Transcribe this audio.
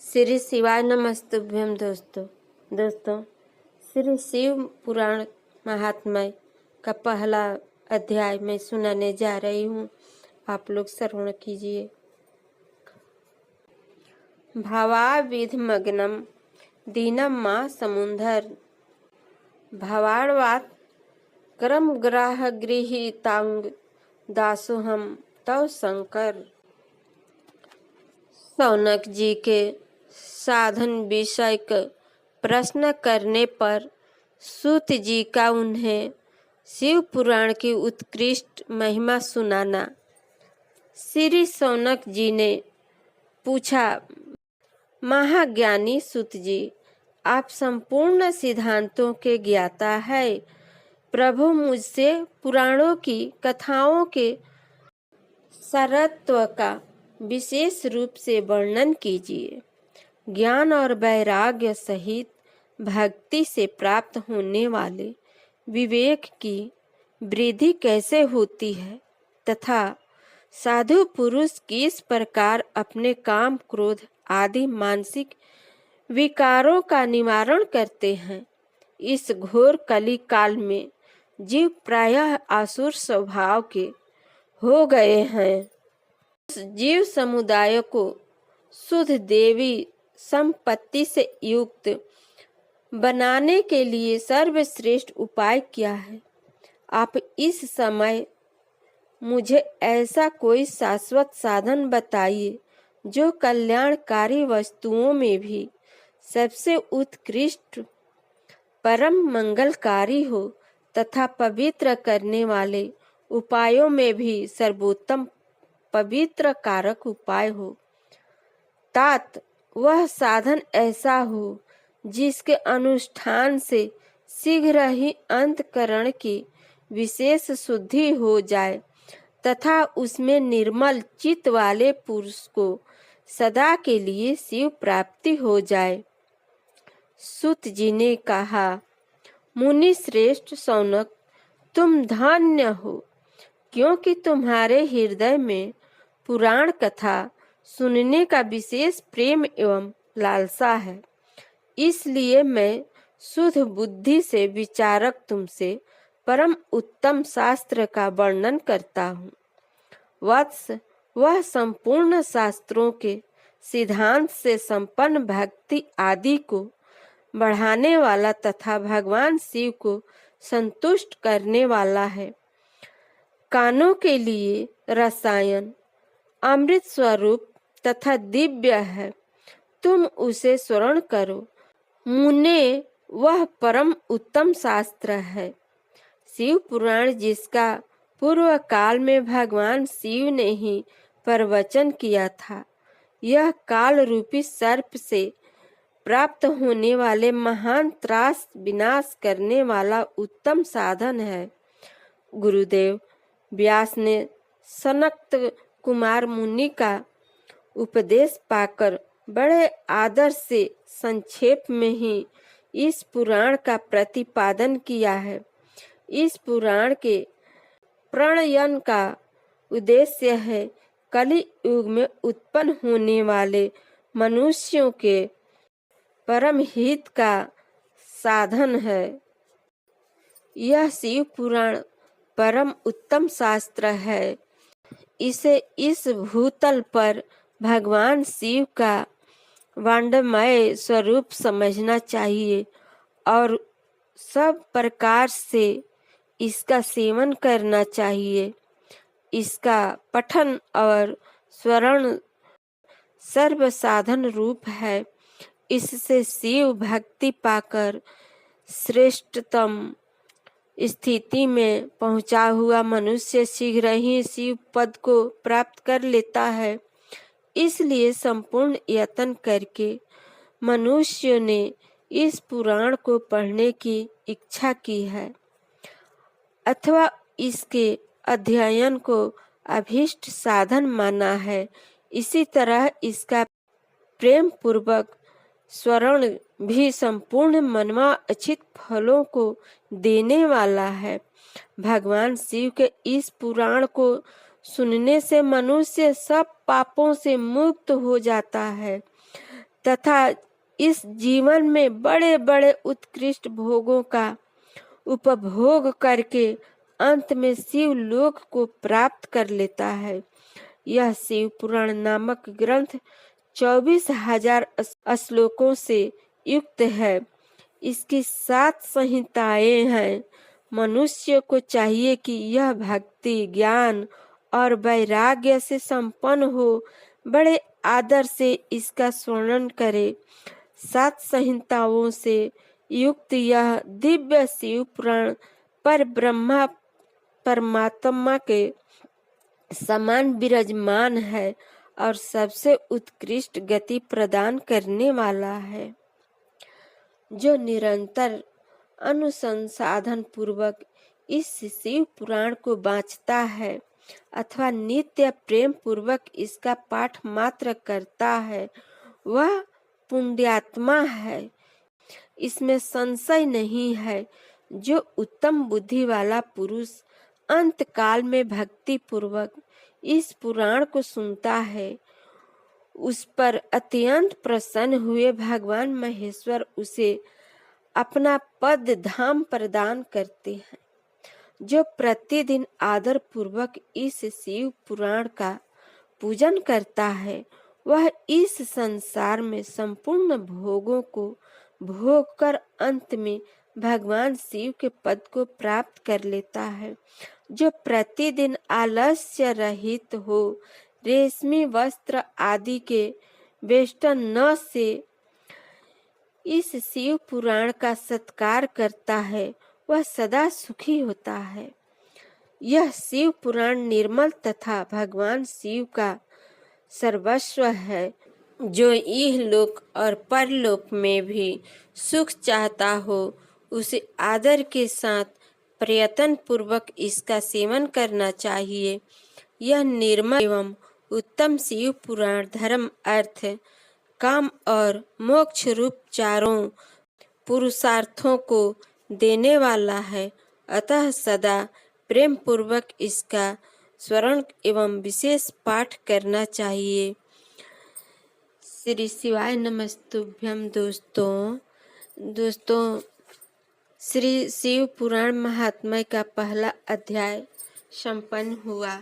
श्री शिवाय नमस्तुभ्यम। दोस्तों श्री शिव पुराण महात्म्य का पहला अध्याय मैं सुनाने जा रही हूँ। आप लोग श्रवण कीजिए। भावाविधमग्नम दीनम माँ समुंदर भावाड़वात क्रम ग्राह गृहीतांग दासोहम तव शंकर। शौनक जी के साधन विषयक प्रश्न करने पर सूत जी का उन्हें शिव पुराण की उत्कृष्ट महिमा सुनाना। श्री शौनक जी ने पूछा, महाज्ञानी सूत जी, आप संपूर्ण सिद्धांतों के ज्ञाता है। प्रभु मुझसे पुराणों की कथाओं के सारत्व का विशेष रूप से वर्णन कीजिए। ज्ञान और वैराग्य सहित भक्ति से प्राप्त होने वाले विवेक की वृद्धि कैसे होती है तथा साधु पुरुष किस प्रकार अपने काम क्रोध आदि मानसिक विकारों का निवारण करते हैं। इस घोर कली काल में जीव प्रायः आसुर स्वभाव के हो गए हैं। उस जीव समुदाय को शुद्ध देवी संपत्ति से युक्त बनाने के लिए सर्वश्रेष्ठ उपाय क्या है? आप इस समय मुझे ऐसा कोई शाश्वत साधन बताइए जो कल्याणकारी वस्तुओं में भी सबसे उत्कृष्ट परम मंगलकारी हो तथा पवित्र करने वाले उपायों में भी सर्वोत्तम पवित्र कारक उपाय हो। तात वह साधन ऐसा हो जिसके अनुष्ठान से शीघ्र ही अंतकरण की विशेष शुद्धि हो जाए तथा उसमें निर्मल चित्त वाले पुरुष को सदा के लिए शिव प्राप्ति हो जाए। सूत जी ने कहा, मुनि श्रेष्ठ शौनक, तुम धन्य हो, क्योंकि तुम्हारे हृदय में पुराण कथा सुनने का विशेष प्रेम एवं लालसा है। इसलिए मैं शुद्ध बुद्धि से विचारक तुमसे परम उत्तम शास्त्र का वर्णन करता हूँ। वत्स, वह संपूर्ण शास्त्रों के सिद्धांत से संपन्न भक्ति आदि को बढ़ाने वाला तथा भगवान शिव को संतुष्ट करने वाला है। कानों के लिए रसायन अमृत स्वरूप तथा दिव्य है, तुम उसे स्मरण करो। मुने, वह परम उत्तम शास्त्र है। शिव पुराण जिसका पूर्व काल में भगवान शिव ने ही प्रवचन किया था, यह काल रूपी सर्प से प्राप्त होने वाले महान त्रास विनाश करने वाला उत्तम साधन है। गुरुदेव व्यास ने सनक कुमार मुनि का उपदेश पाकर बड़े आदर से संक्षेप में ही इस पुराण का प्रतिपादन किया है। इस पुराण के प्रणयन का उद्देश्य है कलि युग में उत्पन्न होने वाले मनुष्यों के परम हित का साधन है। यह शिव पुराण परम उत्तम शास्त्र है। इसे इस भूतल पर भगवान शिव का वांडमय स्वरूप समझना चाहिए और सब प्रकार से इसका सेवन करना चाहिए। इसका पठन और स्मरण सर्व साधन रूप है। इससे शिव भक्ति पाकर श्रेष्ठतम स्थिति में पहुंचा हुआ मनुष्य शीघ्र ही शिव पद को प्राप्त कर लेता है। इसलिए संपूर्ण यत्न करके मनुष्य ने इस पुराण को पढ़ने की इच्छा की है अथवा इसके अध्ययन को अभीष्ट साधन माना है। इसी तरह इसका प्रेम पूर्वक स्मरण भी संपूर्ण मनवांछित फलों को देने वाला है। भगवान शिव के इस पुराण को सुनने से मनुष्य सब पापों से मुक्त हो जाता है तथा इस जीवन में बड़े बड़े उत्कृष्ट भोगों का उपभोग करके अंत में शिव लोक को प्राप्त कर लेता है। यह शिव पुराण नामक ग्रंथ 24,000 श्लोकों से युक्त है। इसकी 7 संहिताएं हैं। मनुष्य को चाहिए कि यह भक्ति, ज्ञान और वैराग्य से संपन्न हो बड़े आदर से इसका स्मरण करे। 7 संहिताओं से युक्त यह दिव्य शिव पुराण पर ब्रह्मा परमात्मा के समान विराजमान है और सबसे उत्कृष्ट गति प्रदान करने वाला है। जो निरंतर अनुसंधान पूर्वक इस शिव पुराण को वांचता है अथवा नित्य प्रेम पूर्वक इसका पाठ मात्र करता है, वह पुण्यात्मा है, इसमें संशय नहीं है। जो उत्तम बुद्धि वाला पुरुष अंत काल में भक्ति पूर्वक इस पुराण को सुनता है, उस पर अत्यंत प्रसन्न हुए भगवान महेश्वर उसे अपना पद धाम प्रदान करते हैं। जो प्रतिदिन आदर पूर्वक इस शिव पुराण का पूजन करता है, वह इस संसार में संपूर्ण भोगों को भोग कर अंत में भगवान शिव के पद को प्राप्त कर लेता है। जो प्रतिदिन आलस्य रहित हो, रेशमी वस्त्र आदि के वेष्टन न से इस शिव पुराण का सत्कार करता है, वह सदा सुखी होता है। यह शिव पुराण निर्मल तथा भगवान शिव का सर्वस्व है। जो इह लोक और परलोक में भी सुख चाहता हो, उसे आदर के साथ प्रयत्न पूर्वक इसका सेवन करना चाहिए। यह निर्मल एवं उत्तम शिव पुराण धर्म, अर्थ, काम और मोक्ष रूप चारों पुरुषार्थों को देने वाला है। अतः सदा प्रेम पूर्वक इसका स्मरण एवं विशेष पाठ करना चाहिए। श्री शिवाय नमस्तुभ्यम। दोस्तों श्री शिव पुराण महात्म्य का पहला अध्याय संपन्न हुआ।